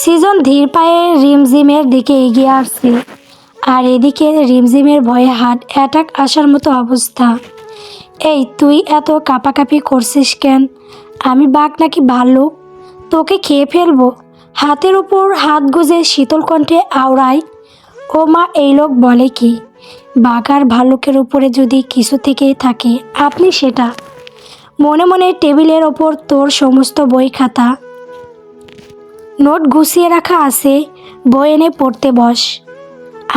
সৃজন ধীর পায়ে রিমঝিমের দিকে এগিয়ে আসছে, আর এদিকে রিমঝিমের ভয়ে হার্ট অ্যাটাক আসার মতো অবস্থা। এই তুই এত কাঁপাকাঁপি করছিস কেন? আমি বাঘ নাকি ভাল্লুক? তোকে খেয়ে ফেলবো। হাতের উপর হাত গুজে শীতল কণ্ঠে আওড়ায়। ও মা, এই লোক বলে কি? বাঘ আর ভাল্লুকের উপরে যদি কিছু থেকেই থাকে আপনি সেটা। মনে মনে টেবিলের ওপর তোর সমস্ত বই খাতা নোট গুছিয়ে রাখা আছে, বই এনে পড়তে বস।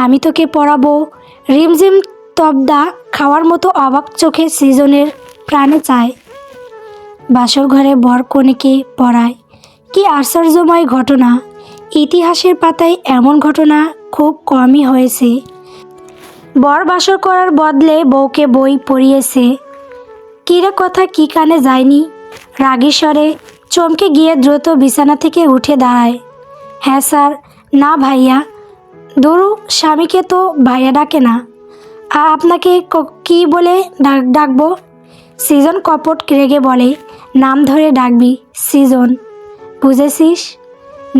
আমি তোকে পড়াবো। রিমঝিম তবদা খাওয়ার মতো অবাক চোখে সৃজনের প্রাণে চায়। বাসর ঘরে বর কনেকে পড়ায়, কি আশ্চর্যময় ঘটনা! ইতিহাসের পাতায় এমন ঘটনা খুব কমই হয়েছে। বর বাসর করার বদলে বউকে বই পড়িয়েছে। কিরে, কথা কি কানে যায়নি? রাগী স্বরে চমকে গিয়ে দ্রুত বিছানা থেকে উঠে দাঁড়ায়। হ্যাঁ স্যার। না ভাইয়া। দূরু, স্বামীকে তো ভাইয়া ডাকে না। আপনাকে কি বলে ডাকবো? সৃজন কপট রেগে বলে, নাম ধরে ডাকবি সৃজন, বুঝেছিস?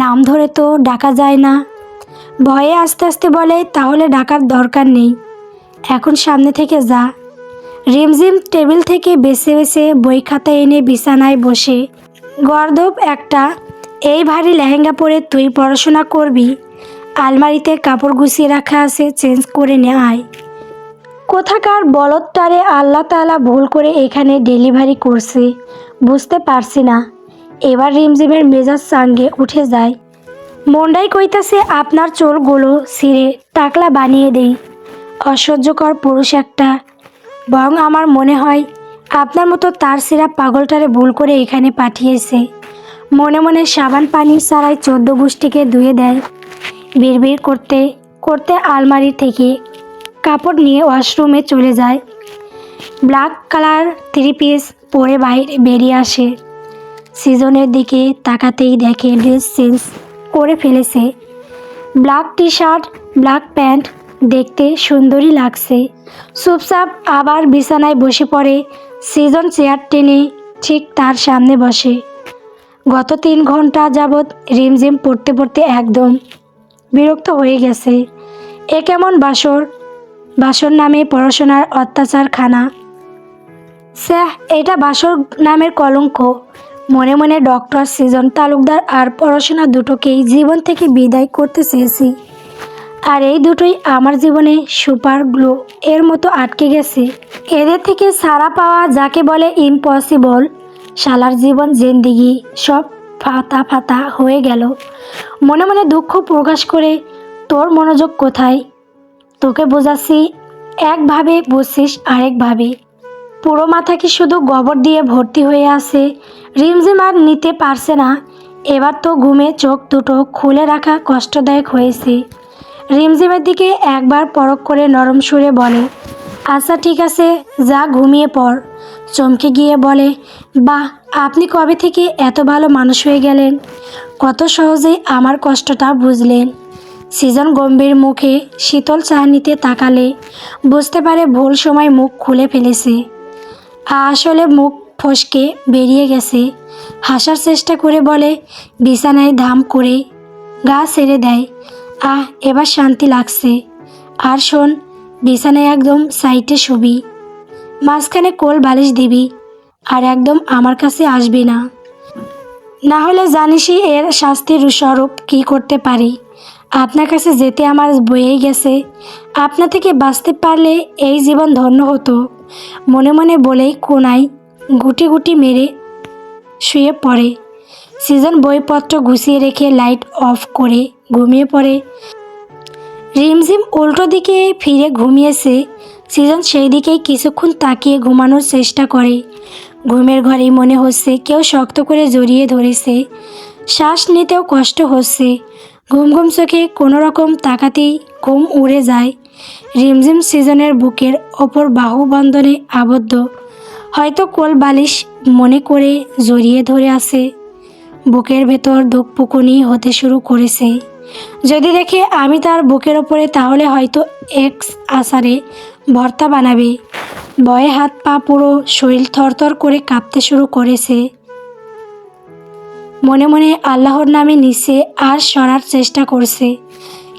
নাম ধরে তো ডাকা যায় না। ভয়ে আস্তে আস্তে বলে, তাহলে ডাকার দরকার নেই, এখন সামনে থেকে যা। রিমঝিম টেবিল থেকে বেছে বেছে বই খাতা এনে বিছানায় বসে। গর্দভ একটা, এই ভারী লেহেঙ্গা পরে তুই পড়াশোনা করবি? আলমারিতে কাপড় গুছিয়ে রাখা আছে, চেঞ্জ করে নে আয়। কোথাকার বলদটারে আল্লাহ তাআলা ভুল করে এখানে ডেলিভারি করছে বুঝতে পারছি না। এবার রিমঝিমের মেজাজ চাঙ্গে উঠে যায়। মন্ডাই কইতাছে আপনার চুলগুলো ছিঁড়ে টাকলা বানিয়ে দেই। অসহ্যকর পুরুষ একটা। বরং আমার মনে হয় আপনার মতো তার ছিঁড়া পাগলটারে ভুল করে এখানে পাঠিয়েছে। মনে মনে সাবান পানি ছাড়াই 14 গোষ্ঠীকে ধুয়ে দেয়। বিড়বিড় করতে করতে আলমারি থেকে কাপড় নিয়ে ওয়াশরুমে চলে যায়। ব্ল্যাক কালার 3 পিস পরে বাইরে বেরিয়ে আসে। সৃজনের দিকে তাকাতেই দেখে ড্রেস চেঞ্জ করে ফেলেছে। Black T shirt, black pant, দেখতে সুন্দরই লাগছে। চুপচাপ আবার বিছানায় বসে পড়ে। সৃজন চেয়ার টেনে ঠিক তার সামনে বসে। গত 3 ঘন্টা যাবৎ রিমঝিম পড়তে পড়তে একদম বিরক্ত হয়ে গেছে। এ কেমন বাসর? বাসর নামে পড়াশোনার অত্যাচারখানা। স্যাহ, এটা বাসর নামের কলঙ্ক। মনে মনে ডক্টর সৃজন তালুকদার আর পড়াশোনা দুটোকেই জীবন থেকে বিদায় করতে চেয়েছি। আর এই দুটোই আমার জীবনে সুপার গ্লু এর মতো আটকে গেছে। এদের থেকে ছাড়া পাওয়া যাকে বলে ইম্পসিবল। শালার জীবন জিন্দিগি সব ফাতা ফাতা হয়ে গেল। মনে মনে দুঃখ প্রকাশ করে, তোর মনোযোগ কোথায়? তোকে বোঝাচ্ছি একভাবে, বুঝছিস আরেকভাবে। পুরো মাথা কি শুধু গোবর দিয়ে ভর্তি হয়ে আছে? রিমঝিম আর নিতে পারছে না। এবার তো ঘুমে চোখ দুটো খুলে রাখা কষ্টদায়ক হয়েছে। রিমঝিমের দিকে একবার পরখ করে নরম সুরে বলে, আচ্ছা ঠিক আছে, যা ঘুমিয়ে পড়। চমকে গিয়ে বলে, বাহ, আপনি কবে থেকে এত ভালো মানুষ হয়ে গেলেন? কত সহজেই আমার কষ্টটা বুঝলেন। সৃজন গম্ভীর মুখে শীতল চাহনিতে তাকালে বুঝতে পারে ভুল সময় মুখ খুলে ফেলেছে। আসলে মুখ ফসকে বেরিয়ে গেছে। হাসার চেষ্টা করে বলে, বিছানায় ধাম করে গা ছেড়ে দেয়। এবার শান্তি লাগছে। আর শোন, বিছানায় একদম সাইডে শুবি, মাঝখানে কোল বালিশ দিবি, আর একদম আমার কাছে আসবি না। না হলে জানিসই এর শাস্তির স্বরূপ কী করতে পারি। আপনার কাছে যেতে আমার বয়েই গেছে। আপনা থেকে বাঁচতে পারলে এই জীবন ধন্য হতো। মনে মনে বলেই কোনায় গুটি গুটি মেরে শুয়ে পড়ে। সৃজন বইপত্র গুছিয়ে রেখে লাইট অফ করে ঘুমিয়ে পড়ে। রিমঝিম উল্টো দিকে ফিরে ঘুমিয়েছে। সৃজন সেই দিকেই কিছুক্ষণ তাকিয়ে ঘুমানোর চেষ্টা করে। ঘুমের ঘরেই মনে হচ্ছে কেউ শক্ত করে জড়িয়ে ধরেছে। শ্বাস নিতেও কষ্ট হচ্ছে। ঘুম ঘুম চোখে কোনো রকম তাকাতেই ঘুম উড়ে যায়। রিমঝিম সৃজনের বুকের ওপর বাহুবন্ধনে আবদ্ধ, হয়তো কোল বালিশ মনে করে জড়িয়ে ধরে আছে। বুকের ভেতর ধুকপুকুনি হতে শুরু করেছে। যদি দেখে আমি তার বুকের ওপরে, তাহলে হয়তো এক্স আসারে ভর্তা বানাবে। ভয়ে হাত পা পুরো শরীর থরথর করে কাঁপতে শুরু করেছে। মনে মনে আল্লাহর নামে নিচে আর সরার চেষ্টা করছে,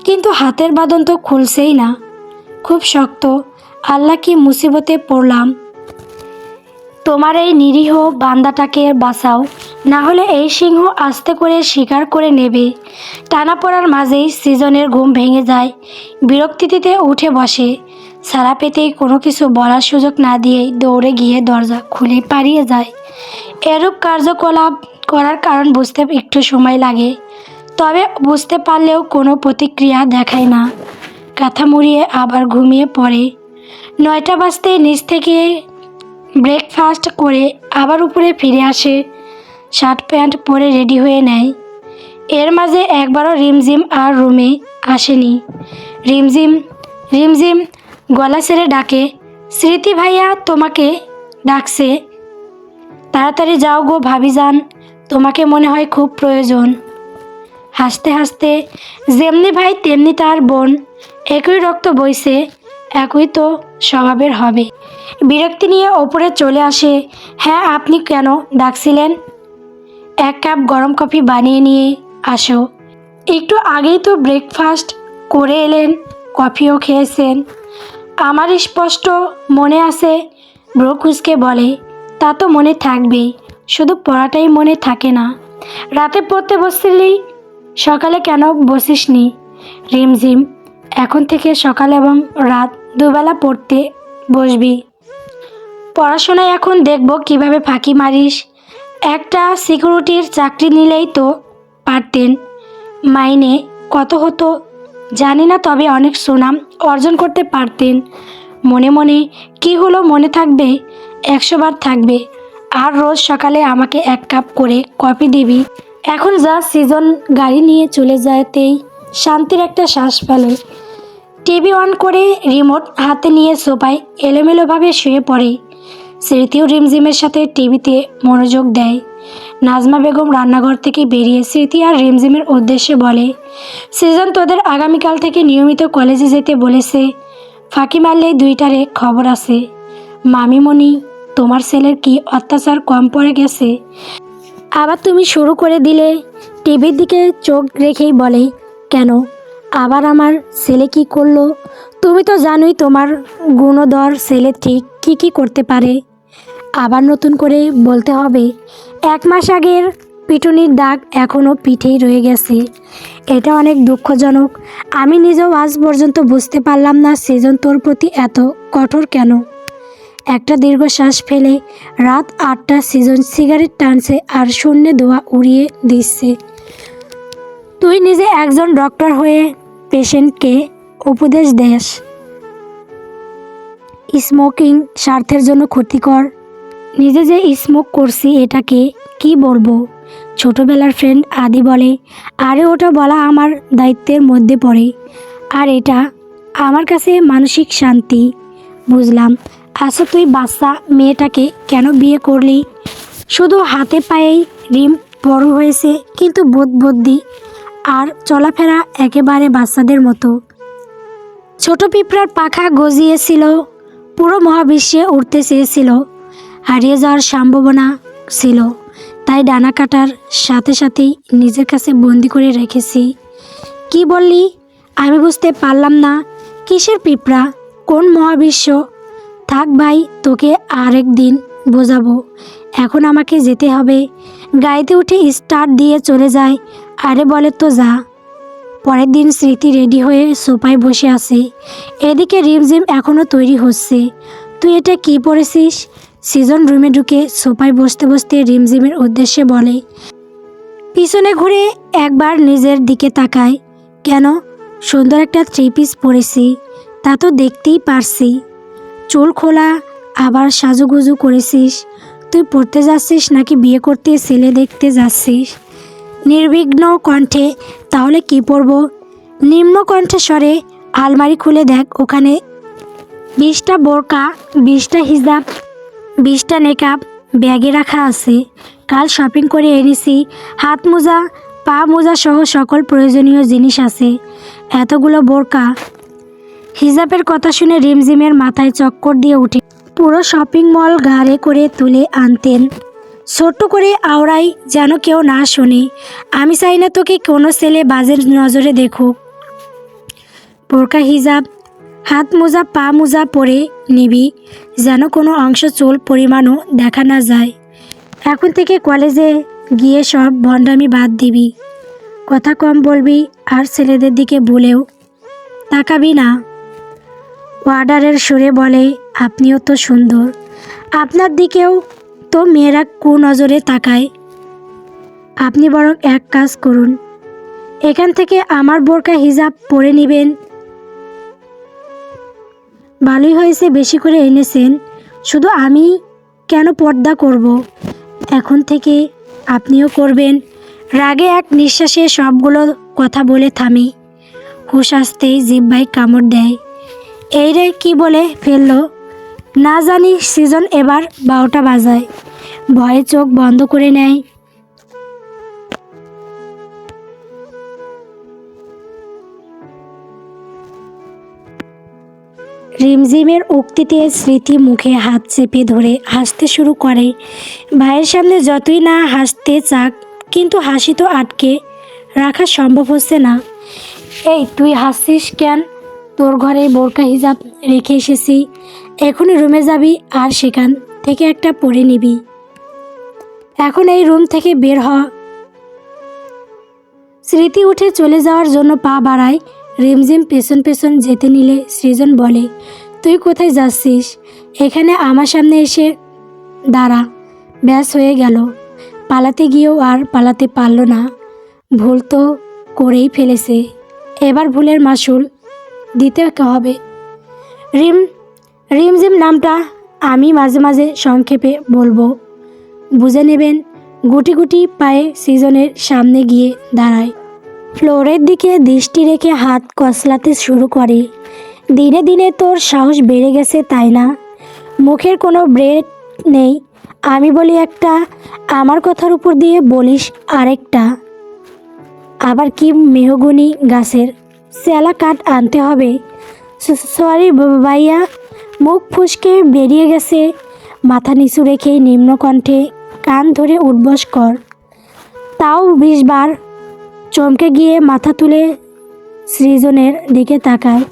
কিন্তু হাতের বাঁধন তো খুলছেই না। খুব শক্ত। আল্লাহ, কি মুসিবতে পড়লাম। তোমার এই নিরীহ বান্দাটাকে বাঁচাও, না হলে এই সিংহ আস্তে করে শিকার করে নেবে। টানাপড়ার মাঝেই সৃজনের ঘুম ভেঙে যায়। বিরক্তিতে উঠে বসে। ছাড়া পেতেই কোনো কিছু বলার সুযোগ না দিয়েই দৌড়ে গিয়ে দরজা খুলে পালিয়ে যায়। এরূপ কার্যকলাপ করার কারণ বুঝতে একটু সময় লাগে, তবে বুঝতে পারলেও কোনো প্রতিক্রিয়া দেখায় না। কাঁথা মুড়িয়ে আবার ঘুমিয়ে পড়ে। 9টা বাজতেই নিচ থেকে ব্রেকফাস্ট করে আবার উপরে ফিরে আসে। শার্ট প্যান্ট পরে রেডি হয়ে নেয়। এর মাঝে একবারও রিমঝিম আর রুমে আসেনি। রিমঝিম রিমঝিম গলা ছেড়ে ডাকে, স্মৃতি ভাইয়া তোমাকে ডাকছে, তাড়াতাড়ি যাও গো ভাবিজান, তোমাকে মনে হয় খুব প্রয়োজন। হাসতে হাসতে, যেমনি ভাই তেমনি তার বোন, একই রক্ত বইছে, একই তো স্বভাবের হবে। বিরক্তি নিয়ে ওপরে চলে আসে। হ্যাঁ, আপনি কেন ডাকছিলেন? 1 কাপ গরম কফি বানিয়ে নিয়ে আসো। একটু আগেই তো ব্রেকফাস্ট করে এলেন, কফিও খেয়েছেন। আমার স্পষ্ট মনে আছে, ব্রো কুঁচকে বলে। তা তো মনে থাকবেই, শুধু পড়াটাই মনে থাকে না। রাতে পড়তে বসছিলি, সকালে কেন বসিসনি? রিমঝিম, এখন থেকে সকাল এবং রাত দুবেলা পড়তে বসবি। পড়াশোনায় এখন দেখব কিভাবে ফাঁকি মারিস। একটা সিকিউরিটির চাকরি নিলেই তো পারতেন। মাইনে কত হতো জানি না, তবে অনেক সুনাম অর্জন করতে পারতেন। মনে মনে কি হলো মনে থাকবে, 100 বার থাকবে। আর রোজ সকালে আমাকে 1 কাপ করে কফি দিবি। এখন যা। সৃজন গাড়ি নিয়ে চলে যেতেই শান্তির একটা শ্বাস ফেলে। টিভি অন করে রিমোট হাতে নিয়ে সোফায় এলোমেলোভাবে শুয়ে পড়ে। স্মৃতিও রিমঝিমের সাথে টিভিতে মনোযোগ দেয়। নাজমা বেগম রান্নাঘর থেকে বেরিয়ে স্মৃতি আর রিমঝিমের উদ্দেশ্যে বলে, সৃজন তোদের আগামীকাল থেকে নিয়মিত কলেজে যেতে বলেছে। ফাঁকি মারলেই 2টারে খবর আছে। মামিমণি, তোমার ছেলের কি অত্যাচার কম পড়ে গেছে? আবার তুমি শুরু করে দিলে। টিভির দিকে চোখ রেখেই বলে, কেন আবার আমার ছেলে কি করলো? তুমি তো জানোই তোমার গুণধর ছেলে ঠিক কি কি করতে পারে। আবার নতুন করে বলতে হবে? 1 মাস আগের পিটুনির দাগ এখনও পিঠেই রয়ে গেছে। এটা অনেক দুঃখজনক। আমি নিজেও আজ পর্যন্ত বুঝতে পারলাম না সৃজন তোর প্রতি এত কঠোর কেন। একটা দীর্ঘশ্বাস ফেলে রাত 8টা সৃজন সিগারেট টানছে আর শূন্যে ধোঁয়া উড়িয়ে দিচ্ছে। তুই নিজে একজন ডক্টর হয়ে পেশেন্টকে উপদেশ দেস স্মোকিং স্বার্থের জন্য ক্ষতিকর। নিজে যে স্মোক করছি এটাকে কি বলবো? ছোটবেলার ফ্রেন্ড আদি বলে, আরে ওটা বলা আমার দায়িত্বের মধ্যে পড়ে। আর এটা আমার কাছে মানসিক শান্তি। বুঝলাম। আচ্ছা, তুই বাচ্চা মেয়েটাকে কেন বিয়ে করলি? শুধু হাতে পায়েই রিম বড় হয়েছে, কিন্তু বোধ বুদ্ধি আর চলাফেরা একেবারে বাচ্চাদের মতো। ছোট পিঁপড়ার পাখা গজিয়েছিল, পুরো মহাবিশ্বে উঠতে চেয়েছিল, হারিয়ে যাওয়ার সম্ভাবনা ছিল, তাই ডানা কাটার সাথে সাথেই নিজের কাছে বন্দি করে রেখেছি। কি বললি? আমি বুঝতে পারলাম না। কিসের পিঁপড়া? কোন মহাবিশ্ব? থাক ভাই, তোকে আরেক দিন বোঝাবো। এখন আমাকে যেতে হবে। গাড়িতে উঠে স্টার্ট দিয়ে চলে যায়। আরে বলে তো যা। পরের দিন স্মৃতি রেডি হয়ে সোফায় বসে আছে। এদিকে রিমঝিম এখনও তৈরি হচ্ছে। তুই এটা কি পরেছিস? সৃজন রুমে ঢুকে সোফায় বসতে বসতে রিমঝিমের উদ্দেশ্যে বলে। পিছনে ঘুরে একবার নিজের দিকে তাকায়। কেন? সুন্দর একটা 3 পিস পরেছি, তা তো দেখতেই পারছি। চুল খোলা, আবার সাজুগুজু করেছিস। তুই পড়তে যাচ্ছিস নাকি বিয়ে করতে ছেলে দেখতে যাচ্ছিস? নির্বিঘ্ন কণ্ঠে, তাহলে কি পরব? নিম্ন কণ্ঠস্বরে, আলমারি খুলে দেখ, ওখানে 20টা বোরকা, 20টা হিজাব, 20টা নেকাব ব্যাগে রাখা আছে। কাল শপিং করে এনেছি। হাত মোজা, পা মোজা সহ সকল প্রয়োজনীয় জিনিস আছে। এতগুলো বোরকা, হিজাবের কথা শুনে রিমঝিমের মাথায় চক্কর দিয়ে উঠে। পুরো শপিং মল ঘাড়ে করে তুলে আনতেন। ছোট্ট করে আওড়াই যেন কেউ না শোনে। আমি চাই না তোকে কোনো ছেলে বাজে নজরে দেখুক। বোরকা হিজাব, হাত মোজা পা মোজা পরে নিবি, যেন কোনো অংশ চুল পরিমাণও দেখা না যায়। এখন থেকে কলেজে গিয়ে সব ভণ্ডামি বাদ দিবি, কথা কম বলবি, আর ছেলেদের দিকে ভুলেও তাকাবি না। ওয়ার্ডারের সুরে বলে, আপনিও তো সুন্দর, আপনার দিকেও তো মেয়েরা কুনজরে তাকায়। আপনি বরং এক কাজ করুন, এখান থেকে আমার বোরকা হিজাব পরে নেবেন। ভালোই হয়েছে বেশি করে এনেছেন, শুধু আমি কেন পর্দা করব? এখন থেকে আপনিও করবেন। রাগে এক নিঃশ্বাসে সবগুলো কথা বলে থামে। হুশ আসতেই জিহ্বায় কামড় দেয়। এই রে কি বলে ফেললো না জানি। সিজন এবার 12টা বাজায়। ভয়ে চোখ বন্ধ করে নেয়। রিমঝিমের উক্তিতে স্মৃতি মুখে হাত চেপে ধরে হাসতে শুরু করে। ভাইয়ের সামনে যতই না হাসতে চাক, কিন্তু হাসি তো আটকে রাখা সম্ভব হচ্ছে না। এই তুই হাসছিস কেন? তোর ঘরে বোরকা হিজাব রেখে এসেছি, এখনই রুমে যাবি আর সেখান থেকে একটা পরে নিবি। এখন এই রুম থেকে বের হ। স্মৃতি উঠে চলে যাওয়ার জন্য পা বাড়ায়। রিমঝিম পেছন পেছন যেতে নিলে সৃজন বলে, তুই কোথায় যাচ্ছিস? এখানে আমার সামনে এসে দাঁড়া। ব্যাস হয়ে গেল। পালাতে গিয়েও আর পালাতে পারল না। ভুল তো করেই ফেলেছে, এবার ভুলের মাসুল দিতে হবে। রিমঝিম নামটা আমি মাঝে মাঝে সংক্ষেপে বলবো, বুঝে নেবেন। গুটি গুটি পায়ে সৃজনের সামনে গিয়ে দাঁড়ায়। ফ্লোরের দিকে দৃষ্টি রেখে হাত কসলাতে শুরু করে। দিনে দিনে তোর সাহস বেড়ে গেছে, তাই না? মুখের কোনো ব্রেক নেই। আমি বলি একটা, আমার কথার উপর দিয়ে বলিস আরেকটা। আবার কি মেহগনি গাছের চেলা কাঠ আনতে হবে? সরি ভাইয়া। মুখ ফুসকে বেরিয়ে গেছে। মাথা নিচু রেখেই নিম্নকণ্ঠে কান ধরে উঠবস কর। তাও 20 বার। চমকে গিয়ে মাথা তুলে সৃজনের দিকে তাকায়।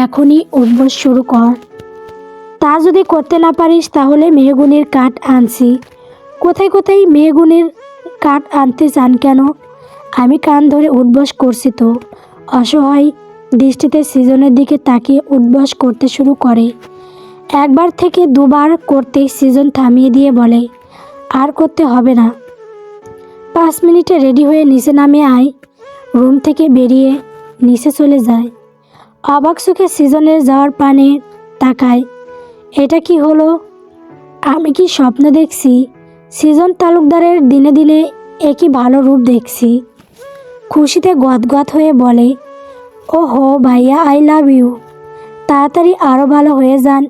এখনই উঠবস শুরু কর। তা যদি করতে না পারিস তাহলে মেহগুনির কাঠ আনছি। কোথায় কোথায় মেহগুনির কাঠ আনতে চান কেন? আমি কান ধরে উঠবস করছি তো। অসহায় দৃষ্টিতে সৃজনের দিকে তাকিয়ে উঠবস করতে শুরু করে। একবার থেকে দুবার করতেই সৃজন থামিয়ে দিয়ে বলে, আর করতে হবে না। 5 মিনিটে রেডি হয়ে নিচে নামে আয়। রুম থেকে বেরিয়ে নিচে চলে যায়। অবাক চোখে সৃজনের যাওয়ার পানে তাকায়। এটা কি হলো? আমি কি স্বপ্ন দেখছি? সৃজন তালুকদারের দিনে দিনে একই ভালো রূপ দেখছি। খুশিতে গদগদ হয়ে বলে, ও হো ভাইয়া, আই লাভ ইউ। তাড়াতাড়ি আরও ভালো হয়ে যান।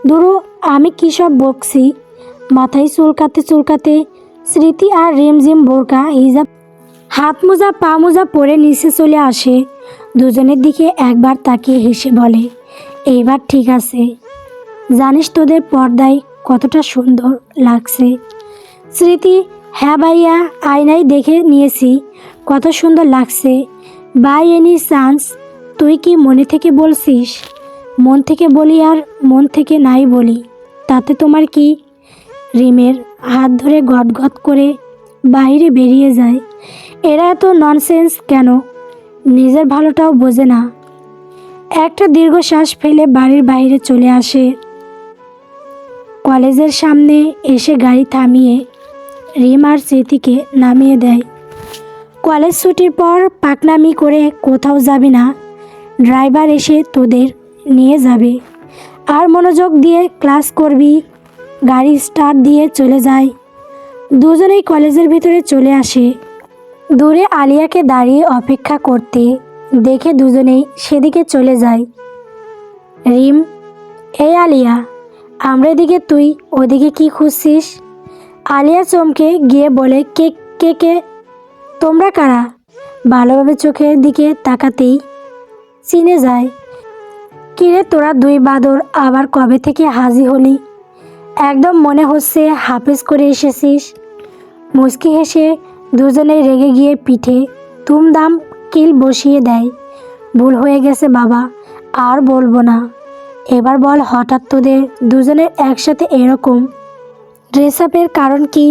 দুরু, আমি কী সব বকছি? মাথায় চুলকাতে চুলকাতে স্মৃতি আর রিমঝিম বোরকা হিজাব হাত মোজা পা মোজা পরে নিচে চলে আসে। দুজনের দিকে একবার তাকিয়ে হেসে বলে, এইবার ঠিক আছে। জানিস তোদের পর্দায় কতটা সুন্দর লাগছে? স্মৃতি, হ্যাঁ ভাইয়া, আয়নায় দেখে নিয়েছি, কত সুন্দর লাগছে। বাই এনি চান্স তুই কি মনে থেকে বলছিস? মন থেকে বলি আর মন থেকে নাই বলি, তাতে তোমার কি? রিমের হাত ধরে গদগদ করে বাইরে বেরিয়ে যায়। এরা এত ননসেন্স কেন? নিজের ভালোটাও বোঝে না। একটা দীর্ঘশ্বাস ফেলে বাড়ির বাইরে চলে আসে। কলেজের সামনে এসে গাড়ি থামিয়ে রিম আর স্মৃতিকে নামিয়ে দেয়। কলেজ ছুটির পর পাকনামি করে কোথাও যাবি না। ড্রাইভার এসে তোদের নিয়ে যাবে, আর মনোযোগ দিয়ে ক্লাস করবি। গাড়ি স্টার্ট দিয়ে চলে যায়। দুজনেই কলেজের ভিতরে চলে আসে। দূরে আলিয়াকে দাঁড়িয়ে অপেক্ষা করতে দেখে দুজনেই সেদিকে চলে যায়। রিম, এই আলিয়া, আমরা এদিকে, তুই ওদিকে কি খুঁজছিস? আলিয়া চমকে গিয়ে বলে, কে কে কে? তোমরা কারা? ভালোভাবে চোখের দিকে তাকাতেই চিনে যায়। কিরে তোরা দুই বাদর আবার কবে থেকে হাজির হলি? একদম মনে হচ্ছে হাফেজ করে এসেছিস। মুচকি হেসে দুজনেই রেগে গিয়ে পিঠে দুমদাম কিল বসিয়ে দেয়। ভুল হয়ে গেছে বাবা, আর বলবো না। এবার বল, হঠাৎ তোদের দুজনের একসাথে এরকম ড্রেস আপের কারণ কি?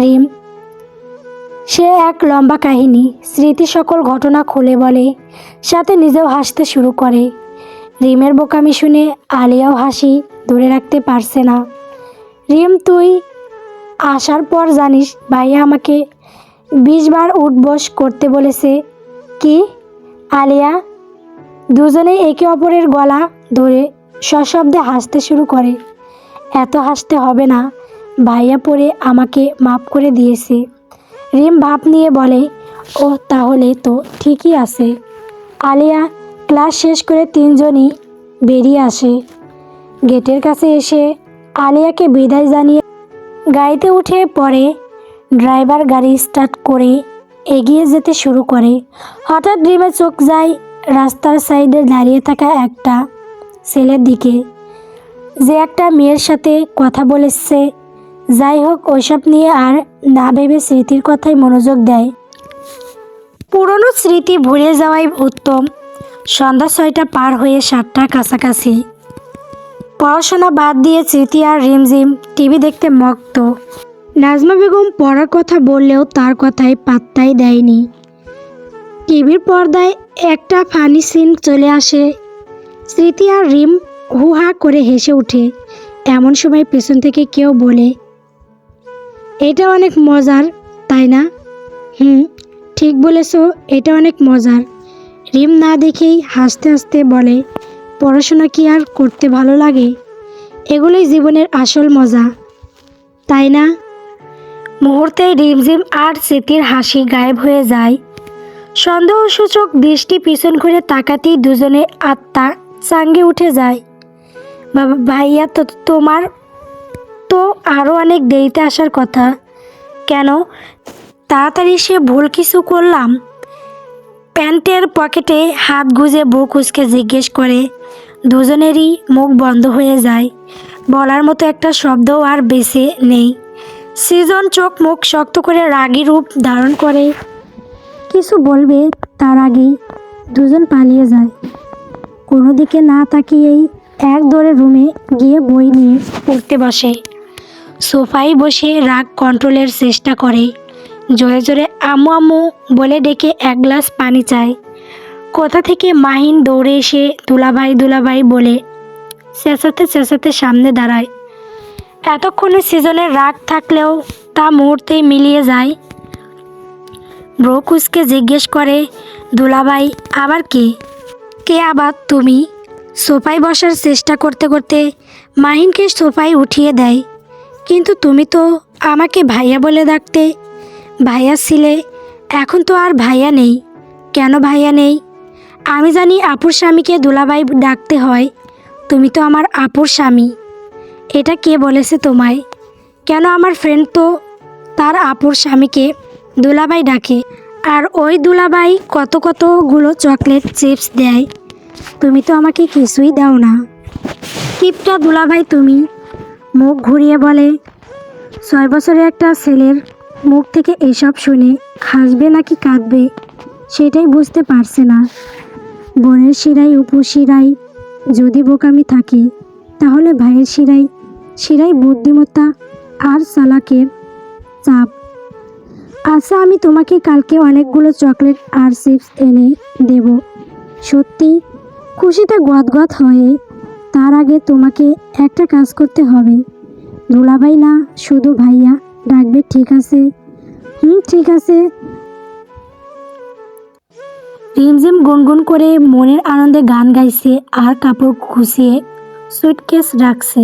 রিম সে এক লম্বা কাহিনী, স্মৃতি সকল ঘটনা খুলে বলে, সাথে নিজেও হাসতে শুরু করে। রিমের বোকামি শুনে আলিয়াও হাসি ধরে রাখতে পারছে না। রিম, তুই আসার পর জানিস ভাইয়া আমাকে 20 বার উঠবস করতে বলেছে। কি? আলিয়া দুজনেই একে অপরের গলা ধরে সশব্দে হাসতে শুরু করে। এত হাসতে হবে না, ভাইয়া পরে আমাকে মাফ করে দিয়েছে। রিম ভাব নিয়ে বলে, ও তাহলে তো ঠিকই আছে। আলিয়া ক্লাস শেষ করে তিনজনই বেরিয়ে আসে। গেটের কাছে এসে আলিয়াকে বিদায় জানিয়ে গাড়িতে উঠে পড়ে। ড্রাইভার গাড়ি স্টার্ট করে এগিয়ে যেতে শুরু করে। হঠাৎ রিমের চোখ যায় রাস্তার সাইডে দাঁড়িয়ে থাকা একটা ছেলের দিকে, যে একটা মেয়ের সাথে কথা বলেছে। যাই হোক, ওইসব নিয়ে আর না ভেবে স্মৃতির কথাই মনোযোগ দেয়। পুরনো স্মৃতি ভুলে যাওয়াই উত্তম। সন্ধ্যা 6টা পার হয়ে 7টার কাছাকাছি। পড়াশোনা বাদ দিয়ে স্মৃতি আর রিমঝিম টিভি দেখতে মগ্ন। নাজমা বেগম পড়ার কথা বললেও তার কথায় পাত্তাই দেয়নি। টিভির পর্দায় একটা ফানি সিন চলে আসে। স্মৃতি আর রিম হুহা করে হেসে ওঠে। এমন সময় পেছন থেকে কেউ বলে, এটা অনেক মজার, তাই না? ঠিক বলেছ, এটা অনেক মজার। রিম না দেখেই হাসতে হাসতে বলে, পড়াশোনা কি আর করতে ভালো লাগে? এগুলোই জীবনের আসল মজা, তাই না? মুহূর্তে রিমঝিম আর স্মৃতির হাসি গায়েব হয়ে যায়। সন্দেহসূচক দৃষ্টি পিছন ঘুরে তাকাতেই দুজনের আত্মা চাঙ্গে উঠে যায়। বাবা, ভাইয়া তো তোমার তো আরও অনেক দেরিতে আসার কথা। কেন? তাড়াতাড়ি সে ভুল কিছু করলাম? প্যান্টের পকেটে হাত গুজে বুক উচকে জিজ্ঞেস করে। দুজনেরই মুখ বন্ধ হয়ে যায়। বলার মতো একটা শব্দও আর বেঁচে নেই। সৃজন চোখ মুখ শক্ত করে রাগী রূপ ধারণ করে। কিছু বলবে তার আগেই দুজন পালিয়ে যায়। কোনো দিকে না তাকিয়েই এক দৌড়ে রুমে গিয়ে বই নিয়ে পড়তে বসে। সোফায় বসে রাগ কন্ট্রোলের চেষ্টা করে। জোরে জোরে আম্মু আম্মু বলে ডেকে এক গ্লাস পানি চায়। কোথা থেকে মাহিন দৌড়ে এসে দুলাভাই দুলাভাই বলে চেঁচাতে চেঁচাতে সামনে দাঁড়ায়। এতক্ষণে সৃজনের রাগ থাকলেও তা মুহূর্তেই মিলিয়ে যায়। ব্রো কুচকে জিজ্ঞেস করে, দুলাভাই আবার কে? কে আবার তুমি? সোফায় বসার চেষ্টা করতে করতে মাহিনকে সোফায় উঠিয়ে দেয়। কিন্তু তুমি তো আমাকে ভাইয়া বলে ডাকতে। ভাইয়া ছিলে, এখন তো আর ভাইয়া নেই। কেন ভাইয়া নেই? আমি জানি আপুর স্বামীকে দুলাভাই ডাকতে হয়। তুমি তো আমার আপুর স্বামী। এটা কে বলেছে তোমায়? কেন, আমার ফ্রেন্ড তো তার আপুর স্বামীকে দুলাভাই ডাকে। আর ওই দুলাভাই কত কতগুলো চকলেট চিপস দেয়। তুমি তো আমাকে কিছুই দাও না। কিপটা দুলাভাই তুমি। মুখ ঘুরিয়ে বলে, 6 বছরের একটা ছেলের মুখ থেকে এসব শুনে হাসবে নাকি কাঁদবে সেটাই বুঝতে পারছে না। বোনের শিরায় উপশিরায় যদি বোকামি থাকে, তাহলে ভাইয়ের শিরায় বুদ্ধিমত্তা আর চালাকের চাপ। আচ্ছা, আমি তোমাকে কালকে অনেকগুলো চকলেট আর চিপস এনে দেব। সত্যি? খুশিতে গদগদ হয়ে। তার আগে তোমাকে একটা কাজ করতে হবে। দুলাভাই না, শুধু ভাইয়া ডাকবে, ঠিক আছে? ঠিক আছে। রিমঝিম গুনগুন করে মনের আনন্দে গান গাইছে আর কাপড় গুছিয়ে সুটকেস রাখছে।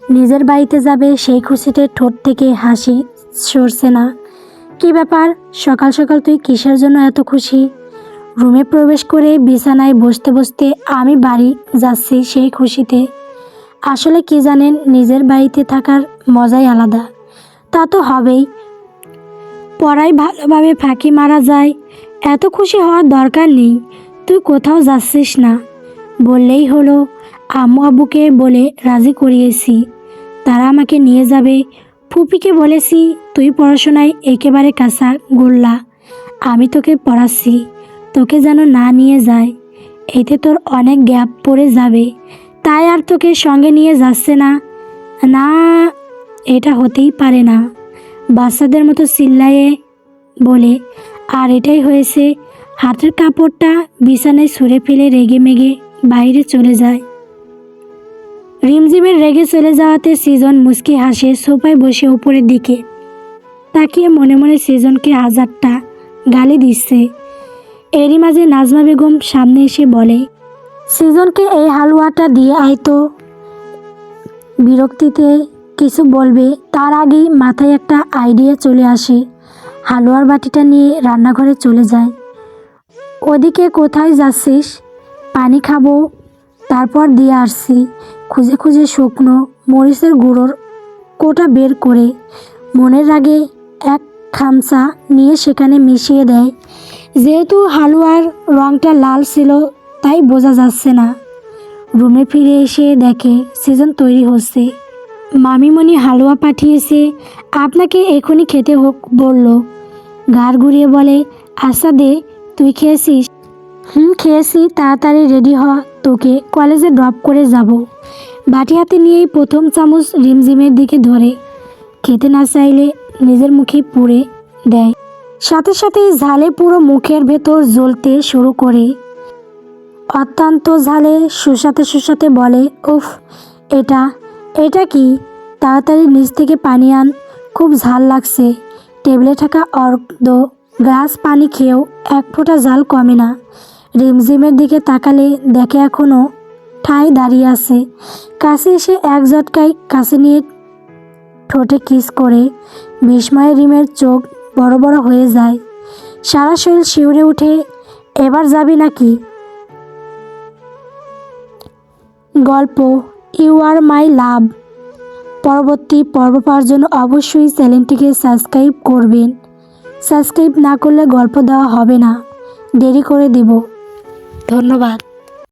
নিজের বাড়িতে যাবে সেই খুশিতে ঠোঁট থেকে হাসি সরছে না। কি ব্যাপার, সকাল সকাল তুই কিসের জন্য এত খুশি? রুমে প্রবেশ করে বিছানায় বসতে বসতে আমি বাড়ি যাচ্ছি সেই খুশিতে। আসলে কি জানেন, নিজের বাড়িতে থাকার মজাই আলাদা। তা তো হবেই, পড়াই ভালোভাবে ফাঁকি মারা যায়। এত খুশি হওয়ার দরকার নেই। তুই কোথাও যাচ্ছিস না, বললেই হলো। আম্মু আব্বুকে বলে রাজি করিয়েছি, তারা আমাকে নিয়ে যাবে। ফুপিকে বলেছি তুই পড়াশোনায় একেবারে কাঁচা গোল্লা, আমি তোকে পড়াচ্ছি, তোকে যেন না নিয়ে যায়, এতে তোর অনেক গ্যাপ পড়ে যাবে, তাই আর তোকে সঙ্গে নিয়ে যাচ্ছে না। না, এটা হতেই পারে না, বাচ্চাদের মতো চিল্লায়ে বলে। আর এটাই হয়েছে। হাতের কাপড়টা বিছানায় ছুঁড়ে ফেলে রেগে মেগে বাইরে চলে যায়। রিমঝিমের রেগে চলে যাওয়াতে সৃজন মুচকি হাসে সোফায় বসে উপরের দিকে তাকিয়ে মনে মনে সৃজনকে হাজারটা গালি দিচ্ছে। এরই মাঝে নাজমা বেগম সামনে এসে বলে, সৃজনকে এই হালুয়াটা দিয়ে আয় তো। বিরক্তিতে কিছু বলবে তার আগেই মাথায় একটা আইডিয়া চলে আসে। হালুয়ার বাটিটা নিয়ে রান্নাঘরে চলে যায়। ওদিকে কোথায় যাচ্ছিস? পানি খাবো, তারপর দিয়ে আসছি। খুঁজে খুঁজে শুকনো মরিচের গুঁড়োর কোটা বের করে মনের রাগে এক খামচা নিয়ে সেখানে মিশিয়ে দেয়। যেহেতু হালুয়ার রঙটা লাল ছিল তাই বোঝা যাচ্ছে না। রুমে ফিরে এসে দেখে সৃজন তৈরি হচ্ছে। মামিমণি হালুয়া পাঠিয়েছে, আপনাকে এখনই খেতে হোক বলল। ঘাড় ঘুরিয়ে বলে, আচ্ছা দে, তুই খেয়েছিস? খেয়েছি, তাড়াতাড়ি রেডি হ, তোকে কলেজে ড্রপ করে যাব। বাটি হাতে নিয়েই প্রথম চামচ রিমঝিমের দিকে ধরে খেতে না চাইলে নিজের মুখে পুড়ে দেয়। সাথে সাথেই ঝালে পুরো মুখের ভেতর জ্বলতে শুরু করে। অত্যন্ত ঝালে শুষাতে শুষাতে বলে, উফ, এটা এটা কি? তাড়াতাড়ি নিচ থেকে পানি আন, খুব ঝাল লাগছে। টেবিলে থাকা অর্ধ গ্লাস পানি খেয়েও এক ফোঁটা ঝাল কমে না। রিমঝিমের দিকে তাকালে দেখে এখনও ঠায় দাঁড়িয়ে আছে। কাছে এসে এক ঝটকায় কাছে নিয়ে ঠোঁটে কিস করে বিস্ময়ে রিমের চোখ বড় বড় হয়ে যায়। সারা শরীর শিউরে উঠে। এবার যাবি নাকি? গল্প ইউ আর মাই লাভ পরবর্তী পর্ব পাওয়ার জন্য অবশ্যই চ্যানেলটিকে সাবস্ক্রাইব করবেন। সাবস্ক্রাইব না করলে গল্প দেওয়া হবে না, দেরি করে দেব। ধন্যবাদ।